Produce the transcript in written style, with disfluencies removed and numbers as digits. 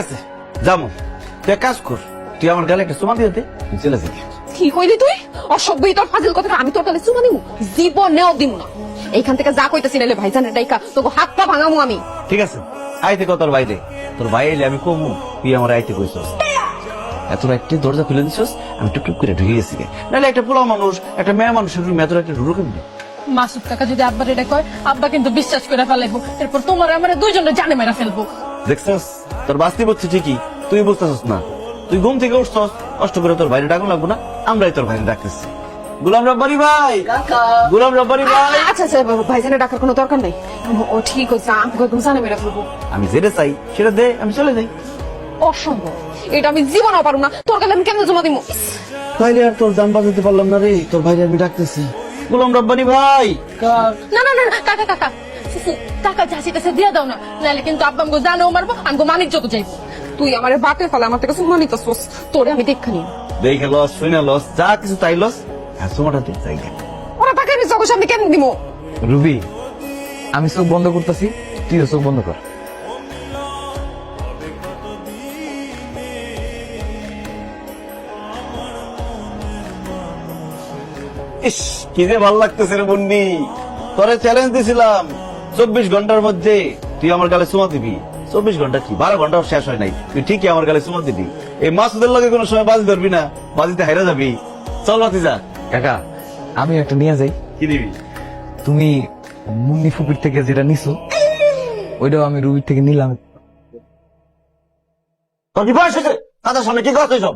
আছে যাবো, তুই এক কাজ কর, তুই আমার গালে একটা চুমা দিয়ে দে, তুই চলে যাবি। কি কইলি তুই? অসভ্য তোর ফাজিল কথা, আমি তোর গালে চুমা দিমু? জীবনেও দিম না। এইখান থেকে যা কইতেছি নাইলে ভাইজানের ডাইকা তোকে হাত পা ভাঙামু আমি। ঠিক আছে, আইতে কত তোর বাইরে, তোর ভাই এলে আমি কমু, তুই আমার আইতে কইছস। এত রাত্রে দরজা খুলে দিছস, আমি টুকটুক করে ঢুকে গেছি। নাহলে একটা পোলা মানুষ, একটা মেয়ে মানুষের রুমে এত রাত্রে ঢুকে কেমনে? মাসুদ কাকা যদি আব্বার এটা কয়, আব্বা কিন্তু বিশ্বাস করে ফেলাইবো। এরপর তোমার আমার দুইজনে জানে মেরা ফেলবো। দেখছস, তোর বাস্তি বলছি ঠিকই, তুই বুঝতেছস না। তুই ঘুম থেকে উঠছস, কষ্ট করে তোর বাইরে ডাকুন লাগবো না, আমরাই তোর বাইরে ডাকতেছি। গোলাম রব্বানি ভাই, গোলাম রব্বানি ভাই। আচ্ছা আচ্ছা, ভাইজানের ডাকার কোনো দরকার নাই। ও ঠিক হয়েছে, আমাকে একদম জানে মেরা ফেলবো। আমি যেটা চাই সেটা দে, আমি চলে যাই। অসম্ভব, এটা আমি জীবনেও পারবো না। তোর গালে আমি কেমনে জমা দিমু? তাইলে আর তোর দাম বাজাতে পারলাম না রে, তোর ভাইরে আমি ডাকতেছি। গোলাম রব্বানি ভাই। না না না না, কাকা কাকা টাকা চাষিতেছে দিয়ে দাও না, নাহলে কিন্তু আব্বা আমাকে জানেও মারবো, আমাকে মানিক যত যাইবো। তুই আমার বাটে ফেলে আমার থেকে চুমা নিতেছস, তোরে আমি দেখানি। দেখে লস, শুনে লস, যা কিছু তাই লস। হ্যাঁ, তোমাটা দিন চাই। ওরা টাকা আমি চোখের সামনে কেন দিমু? রুবি, আমি চোখ বন্ধ করতেছি, তুইও চোখ বন্ধ কর। ইস, কি যে ভালো লাগতেছে রে বন্ডি। তোরে চ্যালেঞ্জ দিছিলাম 24 ঘন্টার মধ্যে তুই আমার গালে চুমা দিবি। 24 ঘন্টা কি, 12 ঘন্টাও শেষ হয় নাই, তুই ঠিকই আমার গালে চুমা দিবি। এই মাসুদের লগে কোনো সময় বাজি ধরবি না, বাজিতে হাইরা যাবি। চল বাতি যা। কাকা, আমি একটা নিয়ে যাই। কি দিবি? তুমি মুন্নি ফুপির থেকে যেটা নিছো, ওইটাও আমি রুবির থেকে নিলাম। তোর কি বয়স হয়েছে? তাদের সামনে কি কথা সব?